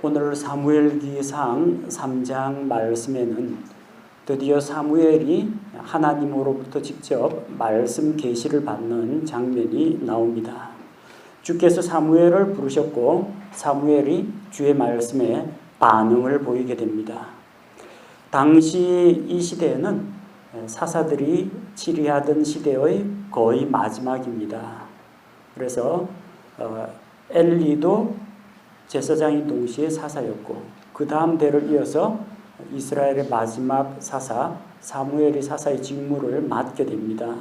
오늘 사무엘기상 3장 말씀에는 드디어 사무엘이 하나님으로부터 직접 말씀 계시를 받는 장면이 나옵니다. 주께서 사무엘을 부르셨고 사무엘이 주의 말씀에 반응을 보이게 됩니다. 당시 이 시대에는 사사들이 치리하던 시대의 거의 마지막입니다. 그래서 엘리도 제사장이 동시에 사사였고 그 다음 대를 이어서 이스라엘의 마지막 사사 사무엘이 사사의 직무를 맡게 됩니다.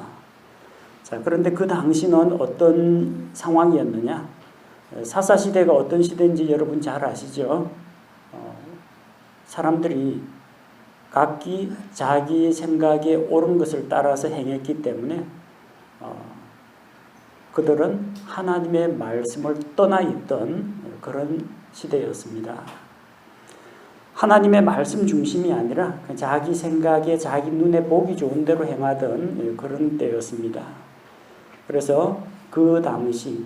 자, 그런데 그 당시는 어떤 상황이었느냐? 사사 시대가 어떤 시대인지 여러분 잘 아시죠? 사람들이 각기 자기 생각에 옳은 것을 따라서 행했기 때문에 그들은 하나님의 말씀을 떠나 있던 그런 시대였습니다. 하나님의 말씀 중심이 아니라 자기 생각에 자기 눈에 보기 좋은 대로 행하던 그런 때였습니다. 그래서 그 당시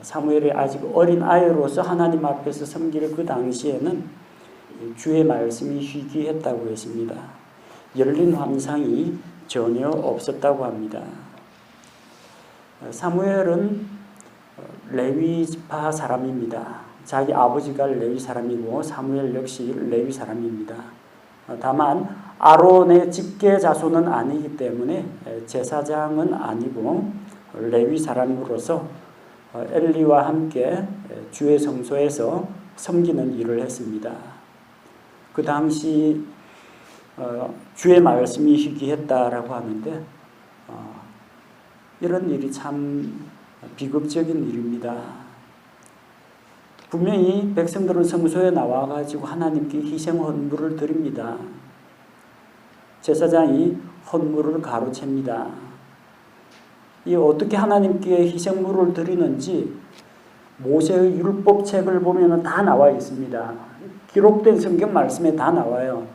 사무엘이 아직 어린 아이로서 하나님 앞에서 섬길 그 당시에는 주의 말씀이 희귀했다고 했습니다. 열린 환상이 전혀 없었다고 합니다. 사무엘은 레위 지파 사람입니다. 자기 아버지가 레위 사람이고 사무엘 역시 레위 사람입니다. 다만 아론의 직계 자손은 아니기 때문에 제사장은 아니고 레위 사람으로서 엘리와 함께 주의 성소에서 섬기는 일을 했습니다. 그 당시 주의 말씀이 희귀했다라고 하는데 이런 일이 참 비극적인 일입니다. 분명히 백성들은 성소에 나와가지고 하나님께 희생 헌물을 드립니다. 제사장이 헌물을 가로챕니다. 이 어떻게 하나님께 희생물을 드리는지 모세의 율법책을 보면 다 나와 있습니다. 기록된 성경 말씀에 다 나와요.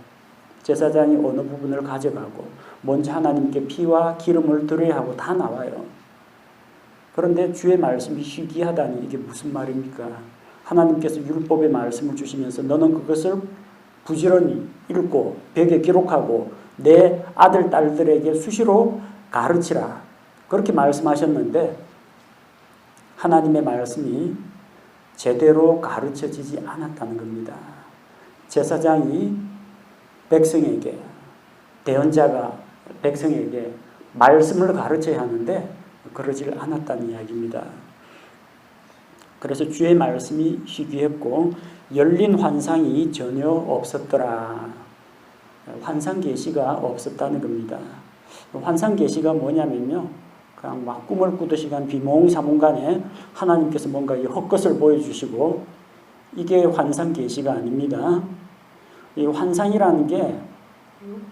제사장이 어느 부분을 가져가고 먼저 하나님께 피와 기름을 드려야 하고 다 나와요. 그런데 주의 말씀이 희귀하다니 이게 무슨 말입니까? 하나님께서 율법의 말씀을 주시면서 너는 그것을 부지런히 읽고 벽에 기록하고 내 아들 딸들에게 수시로 가르치라. 그렇게 말씀하셨는데 하나님의 말씀이 제대로 가르쳐지지 않았다는 겁니다. 제사장이 백성에게 대언자가 백성에게 말씀을 가르쳐야 하는데 그러질 않았다는 이야기입니다. 그래서 주의 말씀이 희귀했고 열린 환상이 전혀 없었더라. 환상 계시가 없었다는 겁니다. 환상 계시가 뭐냐면요, 그냥 막 꿈을 꾸듯이 비몽사몽간에 하나님께서 뭔가 이 헛것을 보여주시고 이게 환상 계시가 아닙니다. 이 환상이라는 게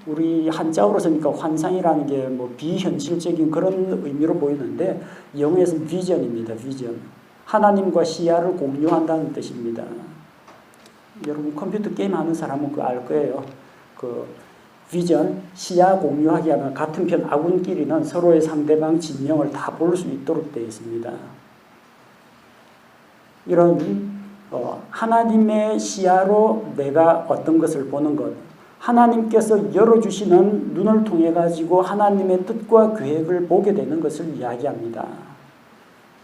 우리 한자어로 쓰니까 환상이라는 게 뭐 비현실적인 그런 의미로 보이는데 영어에서는 비전입니다. 비전. 하나님과 시야를 공유한다는 뜻입니다. 여러분 컴퓨터 게임 하는 사람은 그거 알 거예요. 그 비전, 시야 공유하기 하면 같은 편 아군끼리는 서로의 상대방 진영을 다 볼 수 있도록 되어 있습니다. 이런 하나님의 시야로 내가 어떤 것을 보는 것, 하나님께서 열어주시는 눈을 통해 가지고 하나님의 뜻과 계획을 보게 되는 것을 이야기합니다.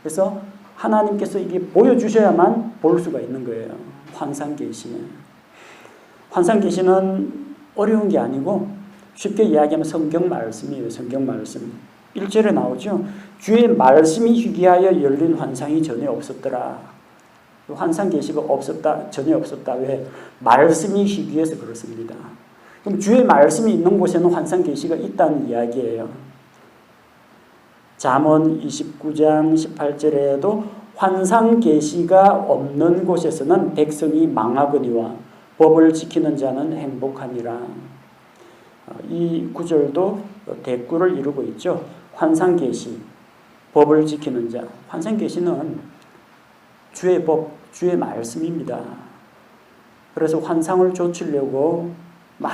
그래서 하나님께서 이게 보여주셔야만 볼 수가 있는 거예요. 환상계시. 환상계시는 어려운 게 아니고 쉽게 이야기하면 성경 말씀이에요. 성경 말씀. 1절에 나오죠. 주의 말씀이 희귀하여 열린 환상이 전혀 없었더라. 환상계시가 없었다, 전혀 없었다. 왜? 말씀이 희귀해서 그렇습니다. 그럼 주의 말씀이 있는 곳에는 환상계시가 있다는 이야기예요. 잠언 29장 18절에도 환상계시가 없는 곳에서는 백성이 망하거니와 법을 지키는 자는 행복하니라. 이 구절도 대꾸를 이루고 있죠. 환상계시, 법을 지키는 자. 환상계시는 주의 법, 주의 말씀입니다. 그래서 환상을 좇으려고 막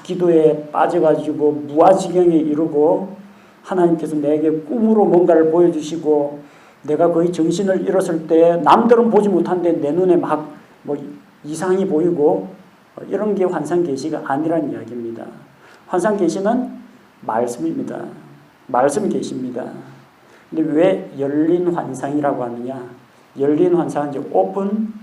기도에 빠져가지고 무아지경에 이르고 하나님께서 내게 꿈으로 뭔가를 보여주시고 내가 거의 정신을 잃었을 때 남들은 보지 못한데 내 눈에 막 이상이 보이고 이런 게 환상 계시가 아니란 이야기입니다. 환상 계시는 말씀입니다. 말씀 계시입니다. 근데 왜 열린 환상이라고 하느냐? 열린 환상은 이제 오픈,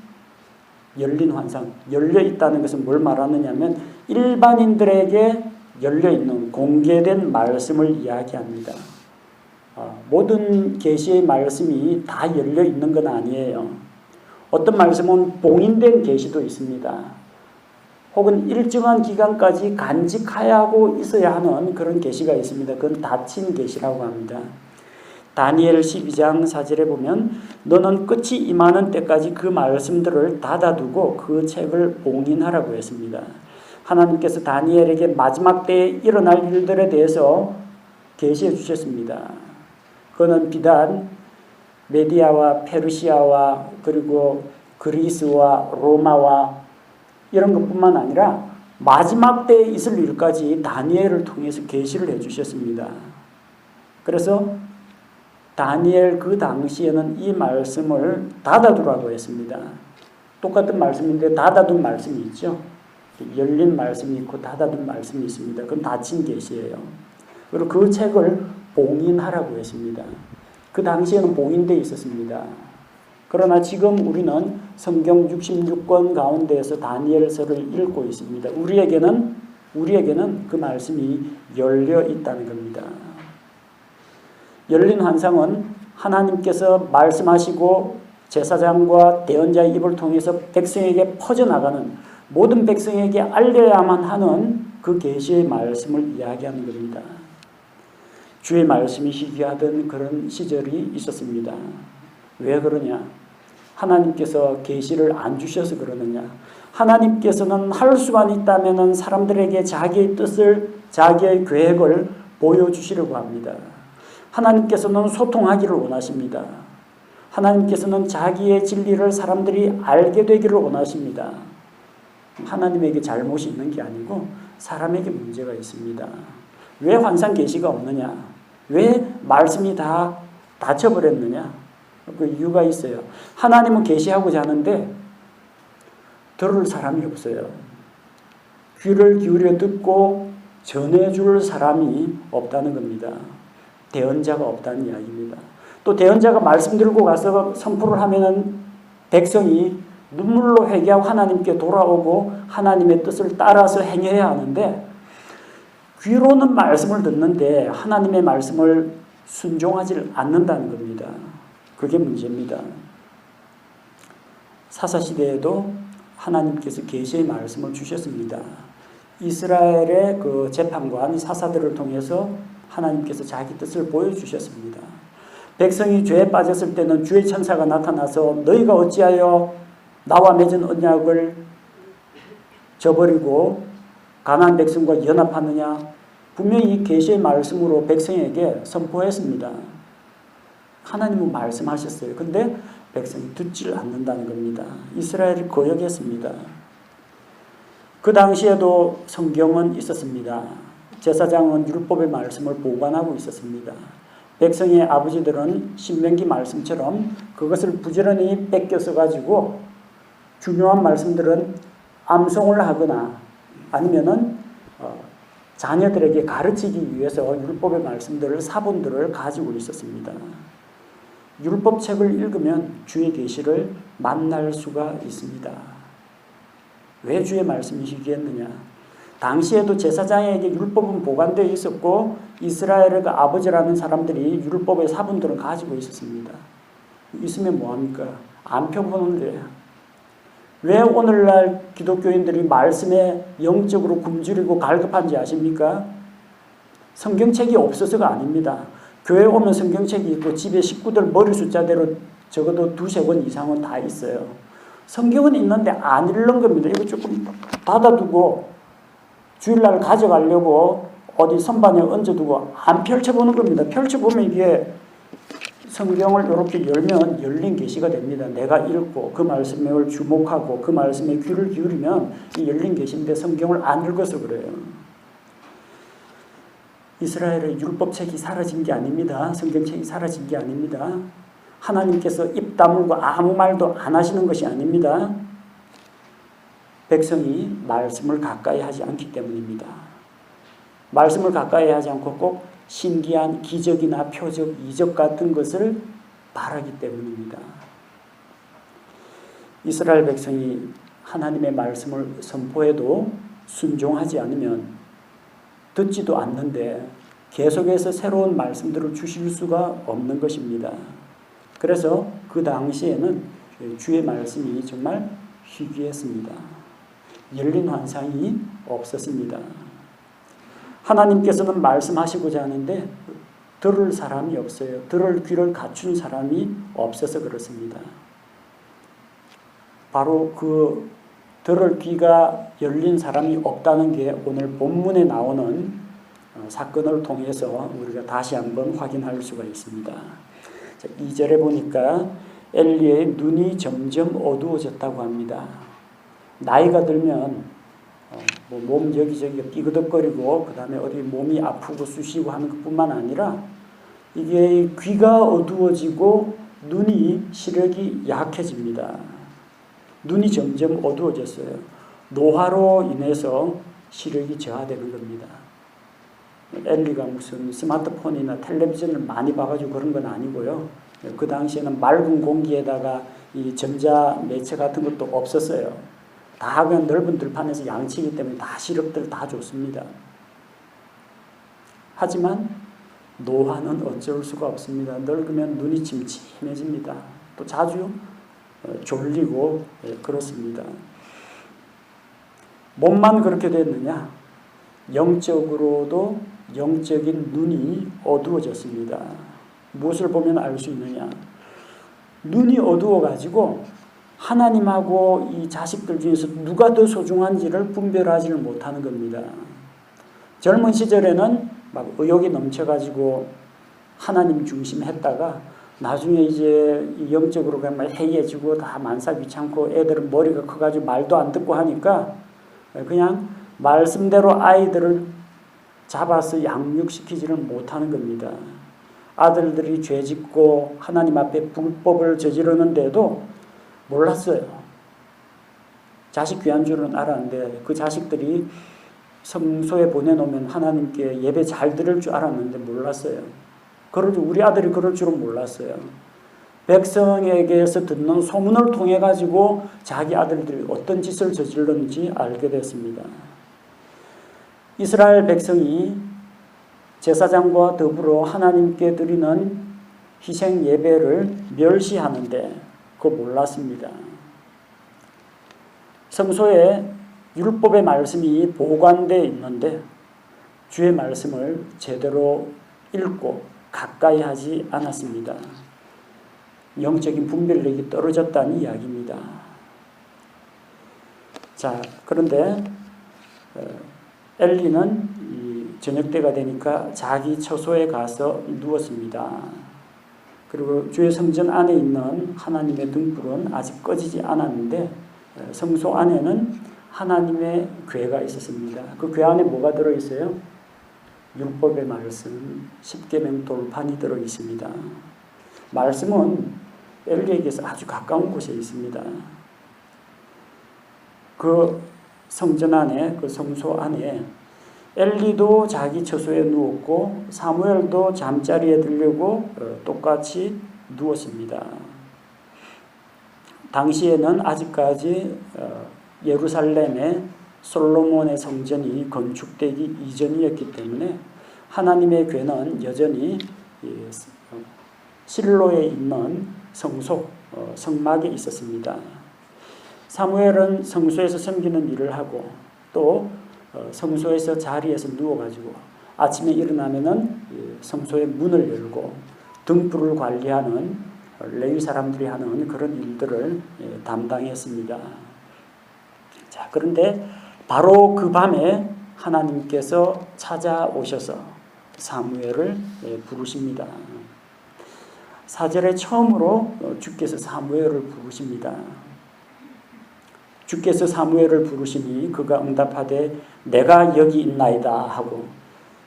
열린 환상. 열려 있다는 것은 뭘 말하느냐면 일반인들에게 열려 있는 공개된 말씀을 이야기합니다. 모든 계시의 말씀이 다 열려 있는 건 아니에요. 어떤 말씀은 봉인된 계시도 있습니다. 혹은 일정한 기간까지 간직하고 있어야 하는 그런 계시가 있습니다. 그건 닫힌 계시라고 합니다. 다니엘 12장 4절에 보면 너는 끝이 임하는 때까지 그 말씀들을 닫아두고 그 책을 봉인하라고 했습니다. 하나님께서 다니엘에게 마지막 때에 일어날 일들에 대해서 계시해 주셨습니다. 그거는 비단 메디아와 페르시아와 그리고 그리스와 로마와 이런 것뿐만 아니라 마지막 때에 있을 일까지 다니엘을 통해서 계시를 해 주셨습니다. 그래서 다니엘 그 당시에는 이 말씀을 닫아두라고 했습니다. 똑같은 말씀인데 닫아둔 말씀이 있죠. 열린 말씀이 있고 닫아둔 말씀이 있습니다. 그건 닫힌 계시예요. 그리고 그 책을 봉인하라고 했습니다. 그 당시에는 봉인되어 있었습니다. 그러나 지금 우리는 성경 66권 가운데에서 다니엘서를 읽고 있습니다. 우리에게는 그 말씀이 열려 있다는 겁니다. 열린 환상은 하나님께서 말씀하시고 제사장과 대언자의 입을 통해서 백성에게 퍼져나가는 모든 백성에게 알려야만 하는 그 계시의 말씀을 이야기하는 겁니다. 주의 말씀이 희귀하던 그런 시절이 있었습니다. 왜 그러냐? 하나님께서 계시를 안 주셔서 그러느냐? 하나님께서는 할 수만 있다면 사람들에게 자기의 뜻을, 자기의 계획을 보여주시려고 합니다. 하나님께서는 소통하기를 원하십니다. 하나님께서는 자기의 진리를 사람들이 알게 되기를 원하십니다. 하나님에게 잘못이 있는 게 아니고 사람에게 문제가 있습니다. 왜 환상 계시가 없느냐? 왜 말씀이 다 닫혀버렸느냐? 그 이유가 있어요. 하나님은 계시하고자 하는데 들을 사람이 없어요. 귀를 기울여 듣고 전해줄 사람이 없다는 겁니다. 대언자가 없다는 이야기입니다. 또 대언자가 말씀 들고 가서 선포를 하면은 백성이 눈물로 회개하고 하나님께 돌아오고 하나님의 뜻을 따라서 행해야 하는데 귀로는 말씀을 듣는데 하나님의 말씀을 순종하지 않는다는 겁니다. 그게 문제입니다. 사사시대에도 하나님께서 계시의 말씀을 주셨습니다. 이스라엘의 그 재판관 사사들을 통해서 하나님께서 자기 뜻을 보여주셨습니다. 백성이 죄에 빠졌을 때는 주의 천사가 나타나서 너희가 어찌하여 나와 맺은 언약을 저버리고 가나안 백성과 연합하느냐? 분명히 계시의 말씀으로 백성에게 선포했습니다. 하나님은 말씀하셨어요. 근데 백성이 듣지를 않는다는 겁니다. 이스라엘이 거역했습니다. 그 당시에도 성경은 있었습니다. 제사장은 율법의 말씀을 보관하고 있었습니다. 백성의 아버지들은 신명기 말씀처럼 그것을 부지런히 뺏겨서 가지고 중요한 말씀들은 암송을 하거나 아니면은 자녀들에게 가르치기 위해서 율법의 말씀들을 사본들을 가지고 있었습니다. 율법책을 읽으면 주의 계시를 만날 수가 있습니다. 왜 주의 말씀이 희귀했느냐? 당시에도 제사장에게 율법은 보관되어 있었고 이스라엘의 그 아버지라는 사람들이 율법의 사본들을 가지고 있었습니다. 있으면 뭐합니까? 안 펴보는데 왜 오늘날 기독교인들이 말씀에 영적으로 굶주리고 갈급한지 아십니까? 성경책이 없어서가 아닙니다. 교회 오면 성경책이 있고 집에 식구들 머리 숫자대로 적어도 2-3권 이상은 다 있어요. 성경은 있는데 안 읽는 겁니다. 이거 조금 닫아두고 주일날 가져가려고 어디 선반에 얹어두고 안 펼쳐보는 겁니다. 펼쳐보면 이게 성경을 이렇게 열면 열린 계시가 됩니다. 내가 읽고 그 말씀에 주목하고 그 말씀에 귀를 기울이면 이 열린 계시인데 성경을 안 읽어서 그래요. 이스라엘의 율법책이 사라진 게 아닙니다. 성경책이 사라진 게 아닙니다. 하나님께서 입 다물고 아무 말도 안 하시는 것이 아닙니다. 백성이 말씀을 가까이 하지 않기 때문입니다. 말씀을 가까이 하지 않고 꼭 신기한 기적이나 표적, 이적 같은 것을 바라기 때문입니다. 이스라엘 백성이 하나님의 말씀을 선포해도 순종하지 않으면 듣지도 않는데 계속해서 새로운 말씀들을 주실 수가 없는 것입니다. 그래서 그 당시에는 주의 말씀이 정말 희귀했습니다. 열린 환상이 없었습니다. 하나님께서는 말씀하시고자 하는데 들을 사람이 없어요. 들을 귀를 갖춘 사람이 없어서 그렇습니다. 바로 그 들을 귀가 열린 사람이 없다는 게 오늘 본문에 나오는 사건을 통해서 우리가 다시 한번 확인할 수가 있습니다. 2절에 보니까 엘리의 눈이 점점 어두워졌다고 합니다. 나이가 들면 몸 여기저기 삐그덕거리고 그 다음에 어디 몸이 아프고 쑤시고 하는 것뿐만 아니라 이게 귀가 어두워지고 눈이 시력이 약해집니다. 눈이 점점 어두워졌어요. 노화로 인해서 시력이 저하되는 겁니다. 엘리가 무슨 스마트폰이나 텔레비전을 많이 봐가지고 그런 건 아니고요. 그 당시에는 맑은 공기에다가 이 전자 매체 같은 것도 없었어요. 다 그냥 넓은 들판에서 양치기 때문에 다 시력들 다 좋습니다. 하지만 노화는 어쩔 수가 없습니다. 늙으면 눈이 침침해집니다. 또 자주 졸리고 그렇습니다. 몸만 그렇게 됐느냐? 영적으로도 영적인 눈이 어두워졌습니다. 무엇을 보면 알 수 있느냐? 눈이 어두워가지고 하나님하고 이 자식들 중에서 누가 더 소중한지를 분별하지를 못하는 겁니다. 젊은 시절에는 막 의욕이 넘쳐가지고 하나님 중심했다가 나중에 이제 영적으로 그냥 해이해지고 다 만사 귀찮고 애들은 머리가 커가지고 말도 안 듣고 하니까 그냥 말씀대로 아이들을 잡아서 양육시키지를 못하는 겁니다. 아들들이 죄짓고 하나님 앞에 불법을 저지르는데도 몰랐어요. 자식 귀한 줄은 알았는데 그 자식들이 성소에 보내놓으면 하나님께 예배 잘 드릴 줄 알았는데 몰랐어요. 우리 아들이 그럴 줄은 몰랐어요. 백성에게서 듣는 소문을 통해 가지고 자기 아들들이 어떤 짓을 저질렀는지 알게 됐습니다. 이스라엘 백성이 제사장과 더불어 하나님께 드리는 희생 예배를 멸시하는데 그거 몰랐습니다. 성소에 율법의 말씀이 보관되어 있는데 주의 말씀을 제대로 읽고 가까이 하지 않았습니다. 영적인 분별력이 떨어졌다는 이야기입니다. 자, 그런데 엘리는 저녁 때가 되니까 자기 처소에 가서 누웠습니다. 그리고 주의 성전 안에 있는 하나님의 등불은 아직 꺼지지 않았는데 성소 안에는 하나님의 궤가 있었습니다. 그 궤 안에 뭐가 들어있어요? 율법의 말씀, 십계명 돌판이 들어있습니다. 말씀은 엘리에게서 아주 가까운 곳에 있습니다. 그 성전 안에, 그 성소 안에 엘리도 자기 처소에 누웠고 사무엘도 잠자리에 들려고 똑같이 누웠습니다. 당시에는 아직까지 예루살렘에 솔로몬의 성전이 건축되기 이전이었기 때문에 하나님의 궤는 여전히 실로에 있는 성소, 성막에 있었습니다. 사무엘은 성소에서 섬기는 일을 하고 또 성소에서 자리에서 누워가지고 아침에 일어나면은 성소의 문을 열고 등불을 관리하는 레위 사람들이 하는 그런 일들을 담당했습니다. 자, 그런데 바로 그 밤에 하나님께서 찾아오셔서 사무엘을 부르십니다. 4절에 처음으로 주께서 사무엘을 부르십니다. 주께서 사무엘을 부르시니 그가 응답하되 내가 여기 있나이다 하고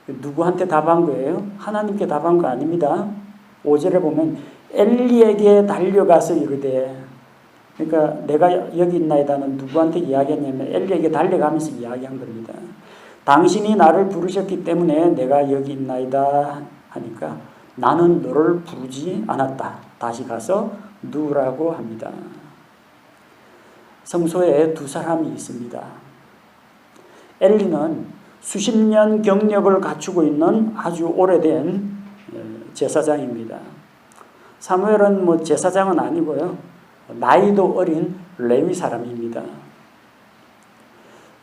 누구한테 답한 거예요? 하나님께 답한 거 아닙니다. 5절에 보면 엘리에게 달려가서 이르되 그러니까 내가 여기 있나이다는 누구한테 이야기했냐면 엘리에게 달려가면서 이야기한 겁니다. 당신이 나를 부르셨기 때문에 내가 여기 있나이다 하니까 나는 너를 부르지 않았다. 다시 가서 누우라고 합니다. 성소에 두 사람이 있습니다. 엘리는 수십 년 경력을 갖추고 있는 아주 오래된 제사장입니다. 사무엘은 제사장은 아니고요. 나이도 어린 레위 사람입니다.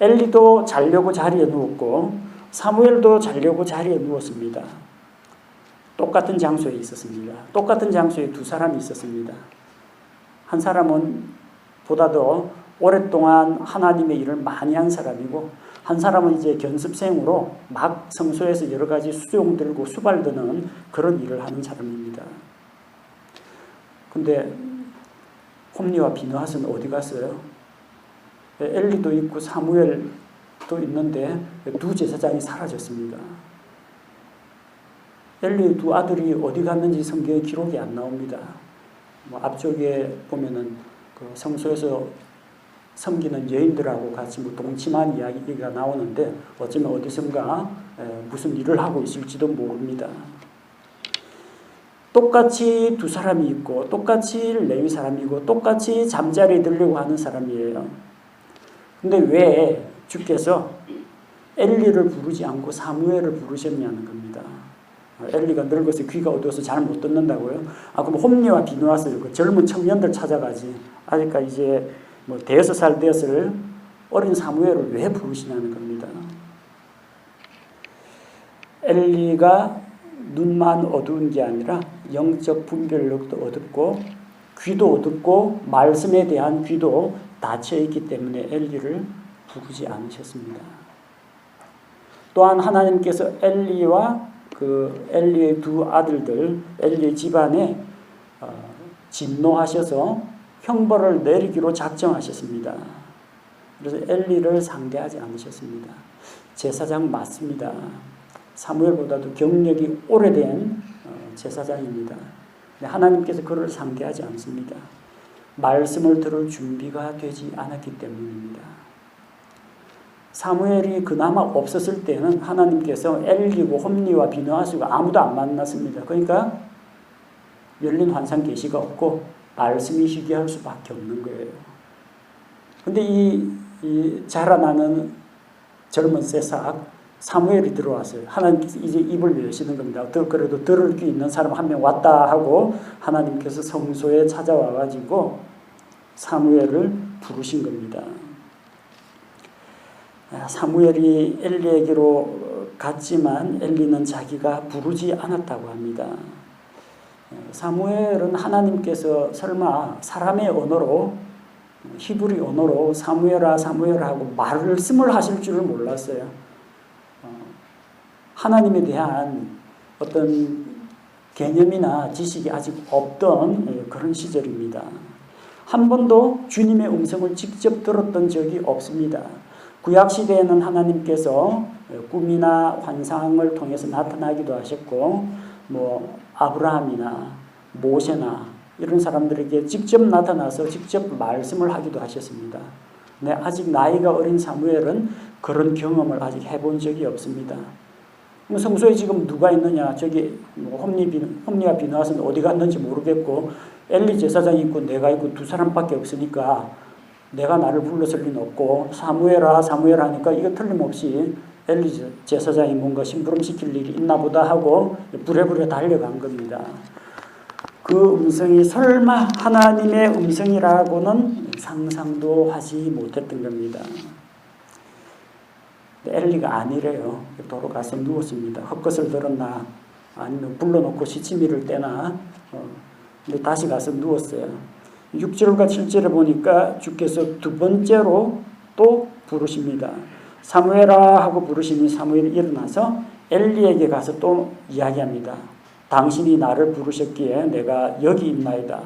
엘리도 자려고 자리에 누웠고 사무엘도 자려고 자리에 누웠습니다. 똑같은 장소에 있었습니다. 똑같은 장소에 두 사람이 있었습니다. 한 사람은 보다도 오랫동안 하나님의 일을 많이 한 사람이고 한 사람은 이제 견습생으로 막 성소에서 여러 가지 수종 들고 수발 드는 그런 일을 하는 사람입니다. 근데 홈리와 비느핫은 어디 갔어요? 엘리도 있고 사무엘도 있는데 두 제사장이 사라졌습니다. 엘리의 두 아들이 어디 갔는지 성경에 기록이 안 나옵니다. 앞쪽에 보면은 그 성소에서 섬기는 여인들하고 같이 동침한 이야기가 나오는데 어쩌면 어디선가 무슨 일을 하고 있을지도 모릅니다. 똑같이 두 사람이 있고 똑같이 레위 사람이고 똑같이 잠자리에 들려고 하는 사람이에요. 근데 왜 주께서 엘리를 부르지 않고 사무엘을 부르셨냐는 겁니다. 엘리가 늙어서 귀가 어두워서 잘 못 듣는다고요? 그럼 홈리와 비느핫을 그 젊은 청년들 찾아가지. 아직까지 이제 대여섯 살 되었을 어린 사무엘을 왜 부르시냐는 겁니다. 엘리가 눈만 어두운 게 아니라 영적 분별력도 어둡고 귀도 어둡고 말씀에 대한 귀도 닫혀있기 때문에 엘리를 부르지 않으셨습니다. 또한 하나님께서 엘리와 엘리의 두 아들들, 엘리의 집안에 진노하셔서 형벌을 내리기로 작정하셨습니다. 그래서 엘리를 상대하지 않으셨습니다. 제사장 맞습니다. 사무엘보다도 경력이 오래된 제사장입니다. 하나님께서 그를 상대하지 않습니다. 말씀을 들을 준비가 되지 않았기 때문입니다. 사무엘이 그나마 없었을 때는 하나님께서 엘리고 홈리와 비느핫이고 아무도 안 만났습니다. 그러니까 열린 환상 계시가 없고 말씀이 희귀할 수밖에 없는 거예요. 근데 이 자라나는 젊은 새싹 사무엘이 들어왔어요. 하나님께서 이제 입을 여시는 겁니다. 그래도 들을 귀 있는 사람 한 명 왔다 하고 하나님께서 성소에 찾아와 가지고 사무엘을 부르신 겁니다. 사무엘이 엘리에게로 갔지만 엘리는 자기가 부르지 않았다고 합니다. 사무엘은 하나님께서 설마 사람의 언어로 히브리 언어로 사무엘아 사무엘아 하고 말씀을 하실 줄을 몰랐어요. 하나님에 대한 어떤 개념이나 지식이 아직 없던 그런 시절입니다. 한 번도 주님의 음성을 직접 들었던 적이 없습니다. 구약시대에는 하나님께서 꿈이나 환상을 통해서 나타나기도 하셨고 아브라함이나 모세나 이런 사람들에게 직접 나타나서 직접 말씀을 하기도 하셨습니다. 근데 아직 나이가 어린 사무엘은 그런 경험을 아직 해본 적이 없습니다. 성소에 지금 누가 있느냐? 저기 홈리와 비느핫은 어디 갔는지 모르겠고 엘리 제사장이 있고 내가 있고 두 사람밖에 없으니까 내가 나를 불렀을 리는 없고 사무엘아 사무엘 하니까 이거 틀림없이 엘리 제사장이 뭔가 심부름시킬 일이 있나 보다 하고 부랴부랴 달려간 겁니다. 그 음성이 설마 하나님의 음성이라고는 상상도 하지 못했던 겁니다. 엘리가 아니래요. 도로 가서 누웠습니다. 헛것을 들었나 아니면 불러놓고 시치미를 떼나 근데 다시 가서 누웠어요. 6절과 7절에 보니까 주께서 두 번째로 또 부르십니다. 사무엘아 하고 부르시니 사무엘이 일어나서 엘리에게 가서 또 이야기합니다. 당신이 나를 부르셨기에 내가 여기 있나이다.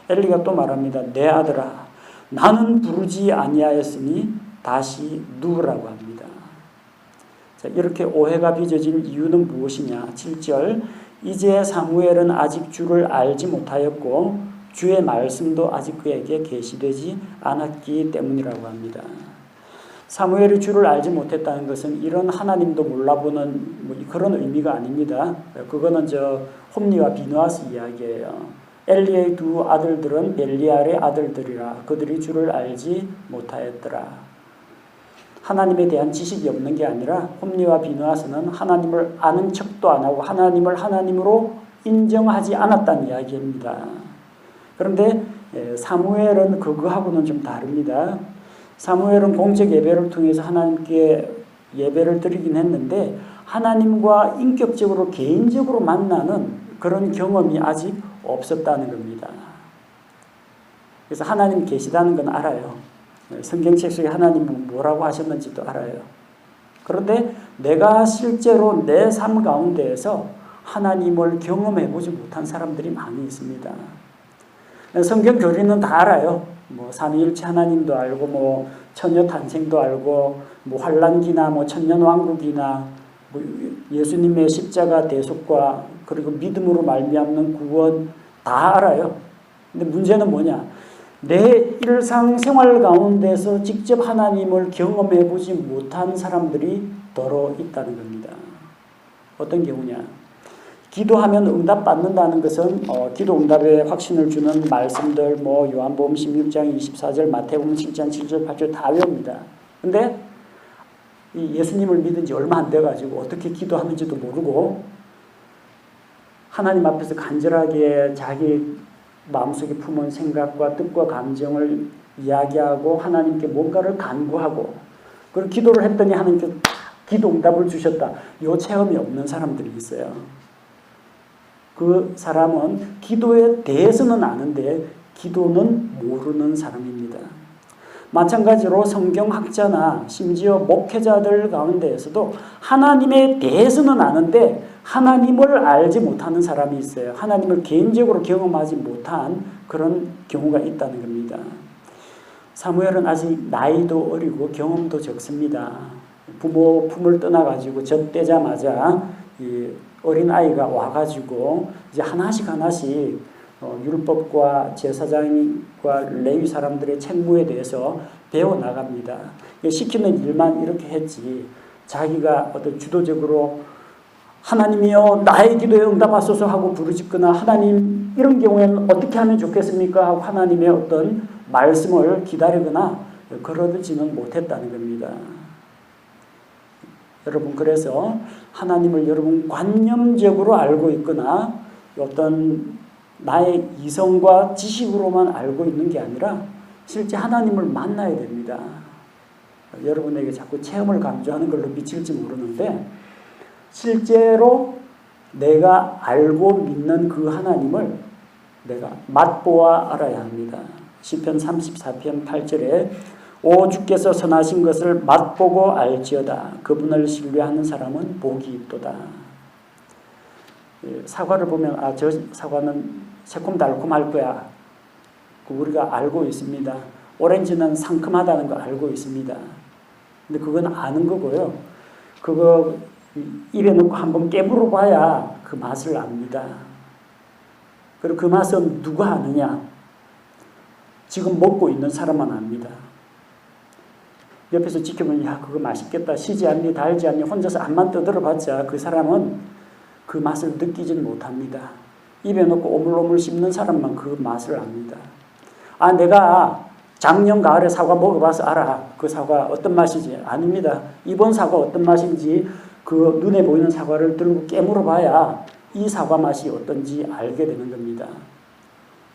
엘리가 또 말합니다. 내 아들아 나는 부르지 아니하였으니 다시 누우라고 합니다. 자, 이렇게 오해가 빚어진 이유는 무엇이냐? 7절 이제 사무엘은 아직 주를 알지 못하였고 주의 말씀도 아직 그에게 계시되지 않았기 때문이라고 합니다. 사무엘이 주를 알지 못했다는 것은 이런 하나님도 몰라보는 뭐 그런 의미가 아닙니다. 그거는 홈리와 비느하스 이야기예요. 엘리의 두 아들들은 벨리알의 아들들이라 그들이 주를 알지 못하였더라. 하나님에 대한 지식이 없는 게 아니라 홈리와 비느하스는 하나님을 아는 척도 안 하고 하나님을 하나님으로 인정하지 않았다는 이야기입니다. 그런데 사무엘은 그거하고는 좀 다릅니다. 사무엘은 공적 예배를 통해서 하나님께 예배를 드리긴 했는데 하나님과 인격적으로 개인적으로 만나는 그런 경험이 아직 없었다는 겁니다. 그래서 하나님 계시다는 건 알아요. 성경책 속에 하나님은 뭐라고 하셨는지도 알아요. 그런데 내가 실제로 내 삶 가운데에서 하나님을 경험해 보지 못한 사람들이 많이 있습니다. 성경 교리는 다 알아요. 뭐 삼위일체 하나님도 알고 뭐 처녀 탄생도 알고 뭐 환란기나 뭐 천년왕국이나 뭐 예수님의 십자가 대속과 그리고 믿음으로 말미암는 구원 다 알아요. 근데 문제는 뭐냐? 내 일상생활 가운데서 직접 하나님을 경험해 보지 못한 사람들이 더러 있다는 겁니다. 어떤 경우냐? 기도하면 응답받는다는 것은 기도 응답에 확신을 주는 말씀들 뭐 요한복음 16장 24절 마태복음 7장 7절 8절 다 외웁니다. 근데 이 예수님을 믿은 지 얼마 안 돼가지고 어떻게 기도하는지도 모르고 하나님 앞에서 간절하게 자기 마음속에 품은 생각과 뜻과 감정을 이야기하고 하나님께 뭔가를 간구하고 그리고 기도를 했더니 하나님께서 기도 응답을 주셨다. 이 체험이 없는 사람들이 있어요. 그 사람은 기도에 대해서는 아는데 기도는 모르는 사람입니다. 마찬가지로 성경학자나 심지어 목회자들 가운데에서도 하나님에 대해서는 아는데 하나님을 알지 못하는 사람이 있어요. 하나님을 개인적으로 경험하지 못한 그런 경우가 있다는 겁니다. 사무엘은 아직 나이도 어리고 경험도 적습니다. 부모 품을 떠나가지고 젖대자마자 이 어린아이가 와가지고 이제 하나씩 율법과 제사장과 레위 사람들의 책무에 대해서 배워나갑니다. 시키는 일만 이렇게 했지 자기가 어떤 주도적으로 하나님이여 나의 기도에 응답하소서 하고 부르짖거나 하나님 이런 경우에는 어떻게 하면 좋겠습니까 하고 하나님의 어떤 말씀을 기다리거나 그러지는 못했다는 겁니다. 여러분 그래서 하나님을 여러분 관념적으로 알고 있거나 어떤 나의 이성과 지식으로만 알고 있는 게 아니라 실제 하나님을 만나야 됩니다. 여러분에게 자꾸 체험을 강조하는 걸로 미칠지 모르는데 실제로 내가 알고 믿는 그 하나님을 내가 맛보아 알아야 합니다. 시편 34편 8절에 오 주께서 선하신 것을 맛보고 알지어다. 그분을 신뢰하는 사람은 복이 있도다. 사과를 보면 저 사과는 새콤달콤할 거야. 우리가 알고 있습니다. 오렌지는 상큼하다는 거 알고 있습니다. 근데 그건 아는 거고요. 그거 입에 넣고 한번 깨물어 봐야 그 맛을 압니다. 그리고 그 맛은 누가 아느냐? 지금 먹고 있는 사람만 압니다. 옆에서 지켜보면 야 그거 맛있겠다. 시지 않니 달지 않니 혼자서 앞만 떠들어봤자 그 사람은 그 맛을 느끼지는 못합니다. 입에 넣고 오물오물 씹는 사람만 그 맛을 압니다. 내가 작년 가을에 사과 먹어봐서 알아. 그 사과 어떤 맛이지? 아닙니다. 이번 사과 어떤 맛인지 그 눈에 보이는 사과를 들고 깨물어 봐야 이 사과 맛이 어떤지 알게 되는 겁니다.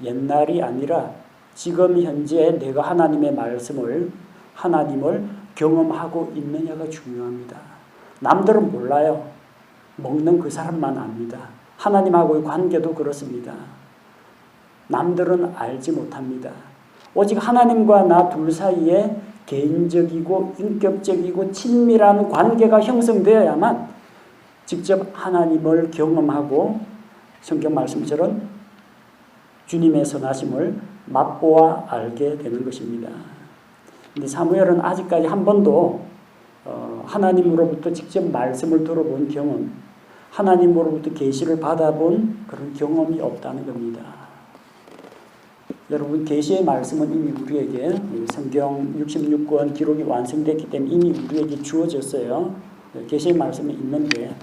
옛날이 아니라 지금 현재 내가 하나님의 말씀을 하나님을 경험하고 있느냐가 중요합니다. 남들은 몰라요. 먹는 그 사람만 압니다. 하나님하고의 관계도 그렇습니다. 남들은 알지 못합니다. 오직 하나님과 나 둘 사이에 개인적이고 인격적이고 친밀한 관계가 형성되어야만 직접 하나님을 경험하고 성경 말씀처럼 주님의 선하심을 맛보아 알게 되는 것입니다. 근데 사무엘은 아직까지 한 번도 하나님으로부터 직접 말씀을 들어본 경험, 하나님으로부터 계시를 받아본 그런 경험이 없다는 겁니다. 여러분 계시의 말씀은 이미 우리에게 성경 66권 기록이 완성됐기 때문에 이미 우리에게 주어졌어요. 계시의 말씀이 있는데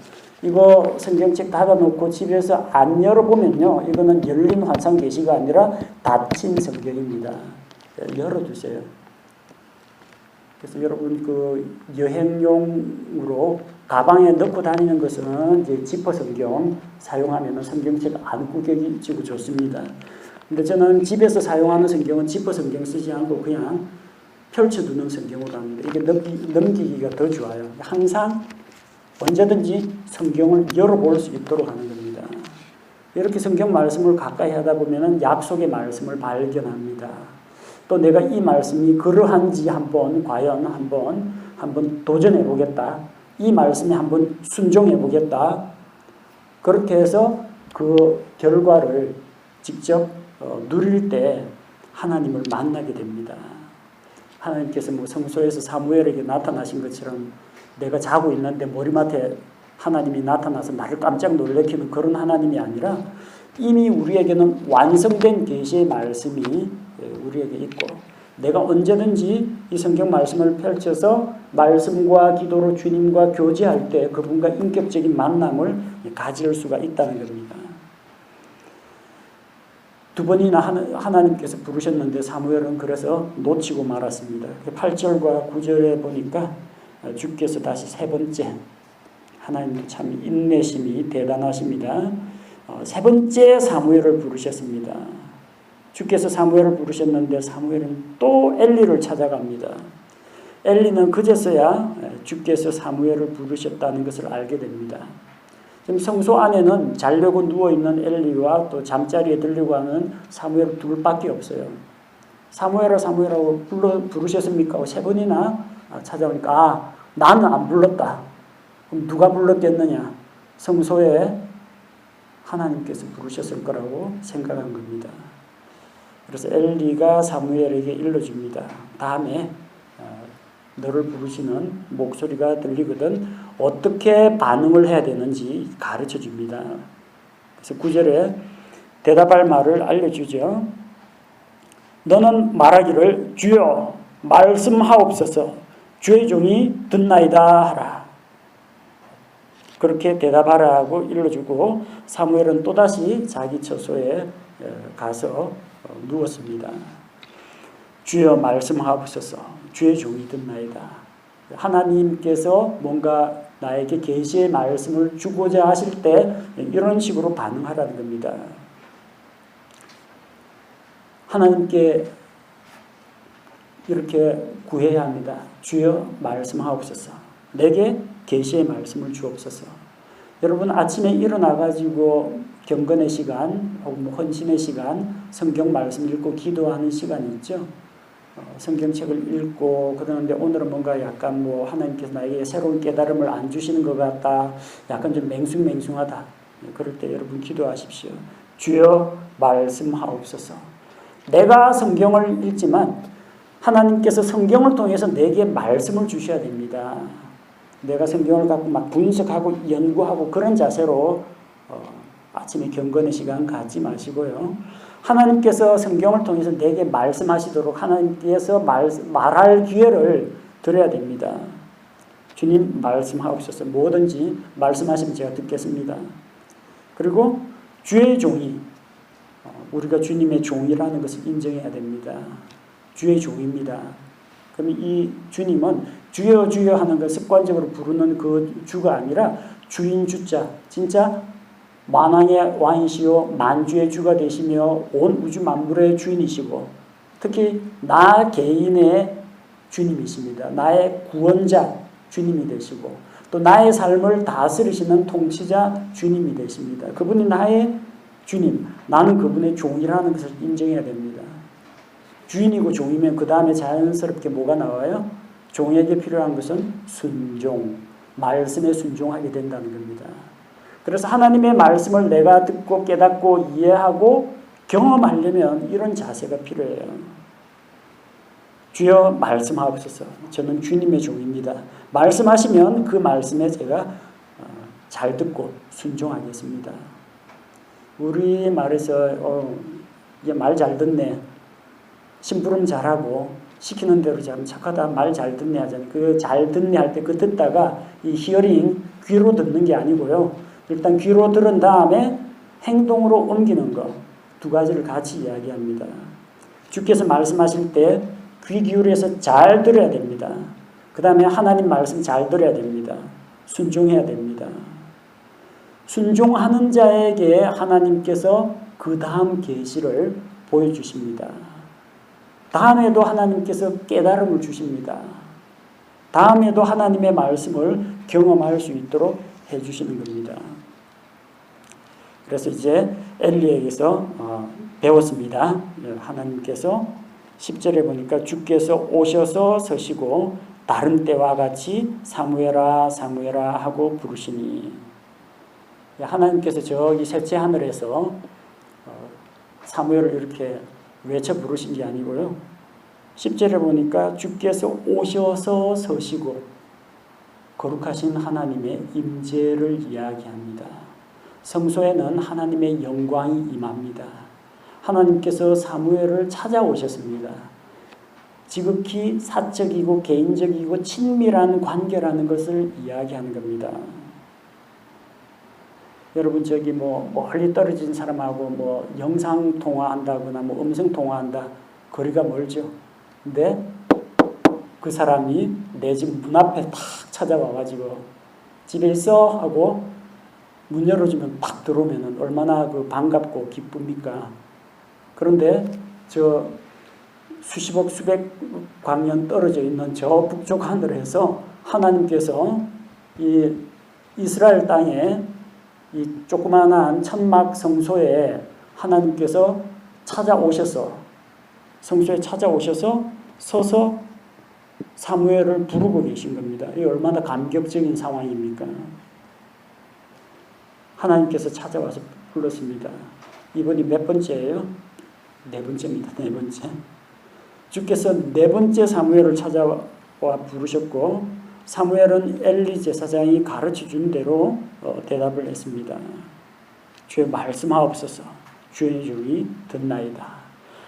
이거 성경책 닫아놓고 집에서 안 열어보면요. 이거는 열린 환상 계시가 아니라 닫힌 성경입니다. 열어주세요. 그래서 여러분 그 여행용으로 가방에 넣고 다니는 것은 이제 지퍼 성경 사용하면 성경책 안 구겨지고 좋습니다. 근데 저는 집에서 사용하는 성경은 지퍼 성경 쓰지 않고 그냥 펼쳐두는 성경으로 합니다. 이게 넘기기가 더 좋아요. 항상 언제든지 성경을 열어볼 수 있도록 하는 겁니다. 이렇게 성경 말씀을 가까이 하다 보면 약속의 말씀을 발견합니다. 또 내가 이 말씀이 그러한지 과연 한번 도전해 보겠다. 이 말씀에 한번 순종해 보겠다. 그렇게 해서 그 결과를 직접 누릴 때 하나님을 만나게 됩니다. 하나님께서 성소에서 사무엘에게 나타나신 것처럼 내가 자고 있는데 머리맡에 하나님이 나타나서 나를 깜짝 놀래키는 그런 하나님이 아니라 이미 우리에게는 완성된 계시의 말씀이 우리에게 있고 내가 언제든지 이 성경 말씀을 펼쳐서 말씀과 기도로 주님과 교제할 때 그분과 인격적인 만남을 가질 수가 있다는 겁니다. 두 번이나 하나님께서 부르셨는데 사무엘은 그래서 놓치고 말았습니다. 8절과 9절에 보니까 주께서 다시 세 번째 하나님도 참 인내심이 대단하십니다. 세 번째 사무엘을 부르셨습니다. 주께서 사무엘을 부르셨는데 사무엘은 또 엘리를 찾아갑니다. 엘리는 그제서야 주께서 사무엘을 부르셨다는 것을 알게 됩니다. 지금 성소 안에는 자려고 누워있는 엘리와 또 잠자리에 들려고 하는 사무엘 둘밖에 없어요. 사무엘하고 부르셨습니까? 세 번이나 찾아오니까 나는 안 불렀다. 그럼 누가 불렀겠느냐? 성소에 하나님께서 부르셨을 거라고 생각한 겁니다. 그래서 엘리가 사무엘에게 일러줍니다. 다음에 너를 부르시는 목소리가 들리거든 어떻게 반응을 해야 되는지 가르쳐 줍니다. 그래서 9절에 대답할 말을 알려주죠. 너는 말하기를 주여 말씀하옵소서 주의 종이 듣나이다 하라. 그렇게 대답하라 하고 일러주고 사무엘은 또다시 자기 처소에 가서 누웠습니다. 주여 말씀하옵소서 주의 종이 듣나이다. 하나님께서 뭔가 나에게 계시의 말씀을 주고자 하실 때 이런 식으로 반응하라는 겁니다. 하나님께 이렇게 구해야 합니다. 주여 말씀하옵소서. 내게 계시의 말씀을 주옵소서. 여러분 아침에 일어나가지고 경건의 시간 혹은 헌신의 시간 성경 말씀 읽고 기도하는 시간이 있죠. 성경책을 읽고 그러는데 오늘은 뭔가 약간 하나님께서 나에게 새로운 깨달음을 안 주시는 것 같다. 약간 좀 맹숭맹숭하다. 그럴 때 여러분 기도하십시오. 주여 말씀하옵소서. 내가 성경을 읽지만 하나님께서 성경을 통해서 내게 말씀을 주셔야 됩니다. 내가 성경을 갖고 막 분석하고 연구하고 그런 자세로 아침에 경건의 시간 갖지 마시고요. 하나님께서 성경을 통해서 내게 말씀하시도록 하나님께서 말할 기회를 드려야 됩니다. 주님 말씀하옵소서. 뭐든지 말씀하시면 제가 듣겠습니다. 그리고 주의 종이 우리가 주님의 종이라는 것을 인정해야 됩니다. 주의 종입니다. 그럼 이 주님은 주여 주여 하는 걸 습관적으로 부르는 그 주가 아니라 주인 주자, 진짜 만왕의 왕이시요 만주의 주가 되시며 온 우주 만물의 주인이시고 특히 나 개인의 주님이십니다. 나의 구원자 주님이 되시고 또 나의 삶을 다스리시는 통치자 주님이 되십니다. 그분이 나의 주님, 나는 그분의 종이라는 것을 인정해야 됩니다. 주인이고 종이면 그 다음에 자연스럽게 뭐가 나와요? 종에게 필요한 것은 순종, 말씀에 순종하게 된다는 겁니다. 그래서 하나님의 말씀을 내가 듣고 깨닫고 이해하고 경험하려면 이런 자세가 필요해요. 주여 말씀하옵소서. 저는 주님의 종입니다. 말씀하시면 그 말씀에 제가 잘 듣고 순종하겠습니다. 우리 말에서 이게 말 잘 듣네. 심부름 잘하고 시키는 대로 잘 착하다, 말 잘 듣네 하잖아요. 그 잘 듣네 할 때 그 듣다가 이 히어링, 귀로 듣는 게 아니고요. 일단 귀로 들은 다음에 행동으로 옮기는 거, 두 가지를 같이 이야기합니다. 주께서 말씀하실 때 귀 기울여서 잘 들어야 됩니다. 그 다음에 하나님 말씀 잘 들어야 됩니다. 순종해야 됩니다. 순종하는 자에게 하나님께서 그 다음 계시를 보여주십니다. 다음에도 하나님께서 깨달음을 주십니다. 다음에도 하나님의 말씀을 경험할 수 있도록 해주시는 겁니다. 그래서 이제 엘리에게서 배웠습니다. 하나님께서 10절에 보니까 주께서 오셔서 서시고 다른 때와 같이 사무엘아 사무엘아 하고 부르시니, 하나님께서 저기 셋째 하늘에서 사무엘을 이렇게 외쳐 부르신 게 아니고요. 10절에 보니까 주께서 오셔서 서시고 거룩하신 하나님의 임재를 이야기합니다. 성소에는 하나님의 영광이 임합니다. 하나님께서 사무엘을 찾아오셨습니다. 지극히 사적이고 개인적이고 친밀한 관계라는 것을 이야기하는 겁니다. 여러분 저기 멀리 떨어진 사람하고 영상 통화한다거나 음성 통화한다, 거리가 멀죠. 근데 그 사람이 내 집 문 앞에 탁 찾아와가지고 집에 있어 하고 문 열어주면 탁 들어오면 얼마나 반갑고 기쁩니까? 그런데 저 수십억 수백 광년 떨어져 있는 저 북쪽 하늘에서 하나님께서 이 이스라엘 땅에 이 조그마한 천막 성소에 하나님께서 찾아오셔서 성소에 찾아오셔서 서서 사무엘을 부르고 계신 겁니다. 이 얼마나 감격적인 상황입니까? 하나님께서 찾아와서 불렀습니다. 이번이 몇 번째예요? 네 번째입니다. 네 번째. 주께서 네 번째 사무엘을 찾아와 부르셨고 사무엘은 엘리 제사장이 가르쳐준 대로 대답을 했습니다. 주의 말씀하옵소서. 주의 종이 듣나이다.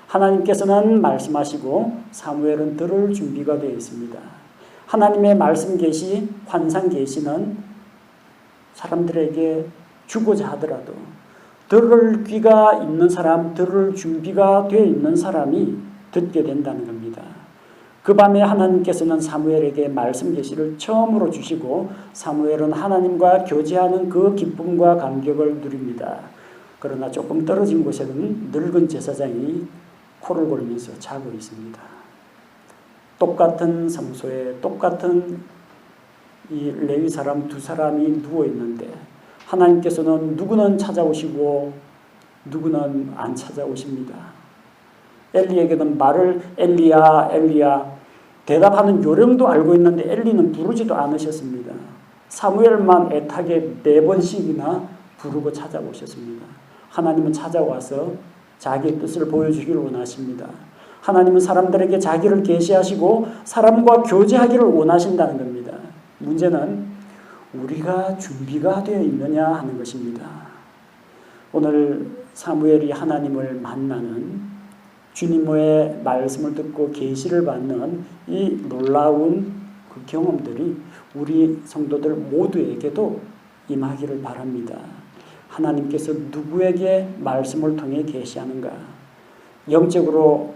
하나님께서는 말씀하시고 사무엘은 들을 준비가 되어 있습니다. 하나님의 말씀 계시, 환상 계시는 사람들에게 주고자 하더라도 들을 귀가 있는 사람, 들을 준비가 되어 있는 사람이 듣게 된다는 겁니다. 그 밤에 하나님께서는 사무엘에게 말씀 계시를 처음으로 주시고 사무엘은 하나님과 교제하는 그 기쁨과 감격을 누립니다. 그러나 조금 떨어진 곳에는 늙은 제사장이 코를 골면서 자고 있습니다. 똑같은 성소에 똑같은 이 레위 사람 두 사람이 누워 있는데 하나님께서는 누구는 찾아오시고 누구는 안 찾아오십니다. 엘리에게는 말을 엘리야 엘리야 대답하는 요령도 알고 있는데 엘리는 부르지도 않으셨습니다. 사무엘만 애타게 4번씩이나 부르고 찾아오셨습니다. 하나님은 찾아와서 자기의 뜻을 보여주기를 원하십니다. 하나님은 사람들에게 자기를 계시하시고 사람과 교제하기를 원하신다는 겁니다. 문제는 우리가 준비가 되어 있느냐 하는 것입니다. 오늘 사무엘이 하나님을 만나는 주님의 말씀을 듣고 계시를 받는 이 놀라운 그 경험들이 우리 성도들 모두에게도 임하기를 바랍니다. 하나님께서 누구에게 말씀을 통해 계시하는가? 영적으로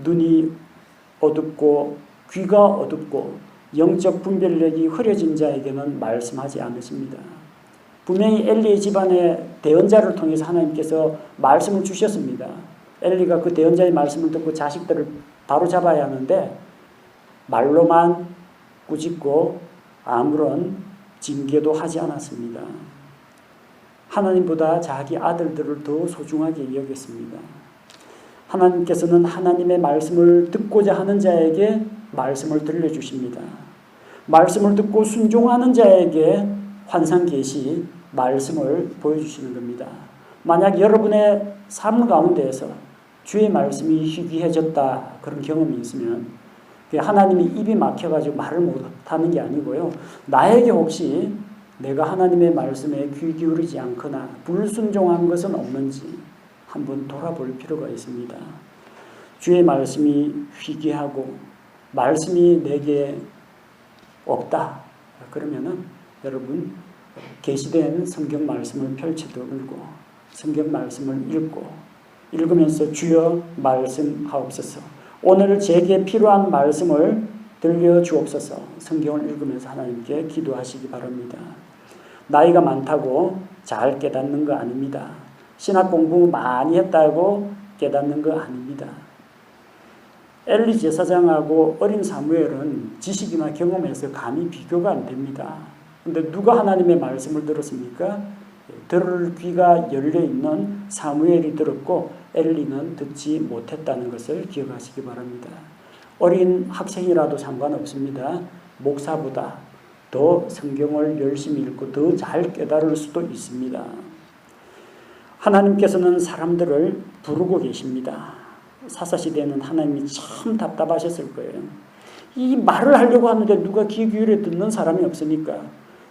눈이 어둡고 귀가 어둡고 영적 분별력이 흐려진 자에게는 말씀하지 않으십니다. 분명히 엘리의 집안의 대언자를 통해서 하나님께서 말씀을 주셨습니다. 엘리가 그 대언자의 말씀을 듣고 자식들을 바로 잡아야 하는데 말로만 꾸짖고 아무런 징계도 하지 않았습니다. 하나님보다 자기 아들들을 더 소중하게 여겼습니다. 하나님께서는 하나님의 말씀을 듣고자 하는 자에게 말씀을 들려주십니다. 말씀을 듣고 순종하는 자에게 환상 계시 말씀을 보여주시는 겁니다. 만약 여러분의 삶 가운데에서 주의 말씀이 희귀해졌다 그런 경험이 있으면 하나님이 입이 막혀가지고 말을 못하는 게 아니고요. 나에게 혹시 내가 하나님의 말씀에 귀 기울이지 않거나 불순종한 것은 없는지 한번 돌아볼 필요가 있습니다. 주의 말씀이 희귀하고 말씀이 내게 없다. 그러면은 여러분 계시된 성경 말씀을 펼쳐들고 성경 말씀을 읽으면서 주여 말씀하옵소서. 오늘 제게 필요한 말씀을 들려주옵소서. 성경을 읽으면서 하나님께 기도하시기 바랍니다. 나이가 많다고 잘 깨닫는 거 아닙니다. 신학 공부 많이 했다고 깨닫는 거 아닙니다. 엘리 제사장하고 어린 사무엘은 지식이나 경험에서 감히 비교가 안 됩니다. 그런데 누가 하나님의 말씀을 들었습니까? 들을 귀가 열려있는 사무엘이 들었고 엘리는 듣지 못했다는 것을 기억하시기 바랍니다. 어린 학생이라도 상관없습니다. 목사보다 더 성경을 열심히 읽고 더 잘 깨달을 수도 있습니다. 하나님께서는 사람들을 부르고 계십니다. 사사시대에는 하나님이 참 답답하셨을 거예요. 이 말을 하려고 하는데 누가 귀 기울여 듣는 사람이 없으니까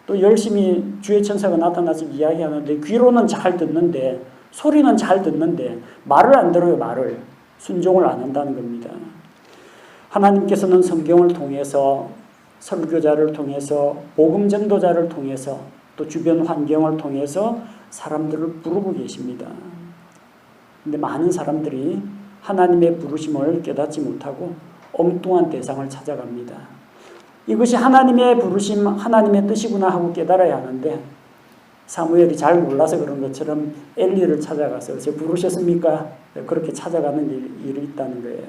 또 열심히 주의 천사가 나타나서 이야기하는데 귀로는 잘 듣는데 소리는 잘 듣는데 말을 안 들어요. 말을 순종을 안 한다는 겁니다. 하나님께서는 성경을 통해서 설교자를 통해서 복음 전도자를 통해서 또 주변 환경을 통해서 사람들을 부르고 계십니다. 그런데 많은 사람들이 하나님의 부르심을 깨닫지 못하고 엉뚱한 대상을 찾아갑니다. 이것이 하나님의 부르심, 하나님의 뜻이구나 하고 깨달아야 하는데 사무엘이 잘 몰라서 그런 것처럼 엘리를 찾아가서 저 부르셨습니까? 그렇게 찾아가는 일이 있다는 거예요.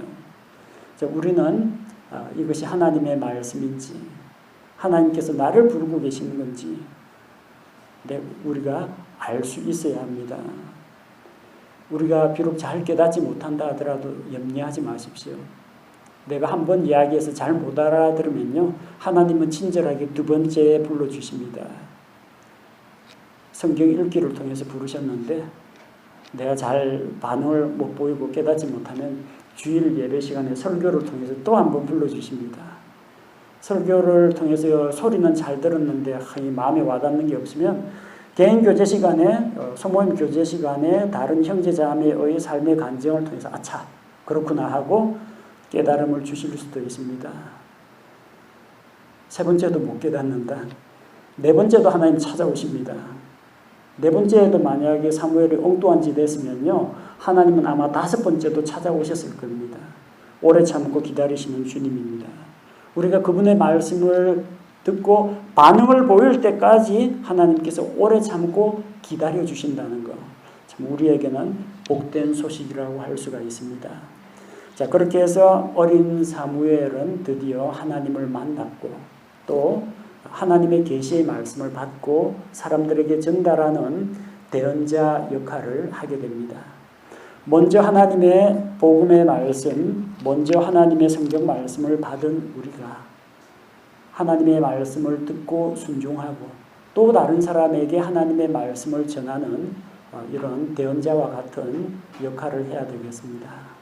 우리는 이것이 하나님의 말씀인지 하나님께서 나를 부르고 계시는 건지 우리가 알 수 있어야 합니다. 우리가 비록 잘 깨닫지 못한다 하더라도 염려하지 마십시오. 내가 한번 이야기해서 잘 못 알아들으면요, 하나님은 친절하게 두 번째에 불러주십니다. 성경 읽기를 통해서 부르셨는데 내가 잘 반응을 못 보이고 깨닫지 못하면 주일 예배 시간에 설교를 통해서 또 한 번 불러주십니다. 설교를 통해서 소리는 잘 들었는데 마음에 와닿는 게 없으면 개인 교제 시간에, 소모임 교제 시간에 다른 형제자매의 삶의 간증을 통해서 아차 그렇구나 하고 깨달음을 주실 수도 있습니다. 세 번째도 못 깨닫는다. 네 번째도 하나님 찾아오십니다. 네 번째에도 만약에 사무엘이 엉뚱한 짓 했으면요, 하나님은 아마 다섯 번째도 찾아오셨을 겁니다. 오래 참고 기다리시는 주님입니다. 우리가 그분의 말씀을 듣고 반응을 보일 때까지 하나님께서 오래 참고 기다려 주신다는 것, 참 우리에게는 복된 소식이라고 할 수가 있습니다. 자, 그렇게 해서 어린 사무엘은 드디어 하나님을 만났고 또 하나님의 계시의 말씀을 받고 사람들에게 전달하는 대언자 역할을 하게 됩니다. 먼저 하나님의 복음의 말씀, 먼저 하나님의 성경 말씀을 받은 우리가 하나님의 말씀을 듣고 순종하고 또 다른 사람에게 하나님의 말씀을 전하는 이런 대언자와 같은 역할을 해야 되겠습니다.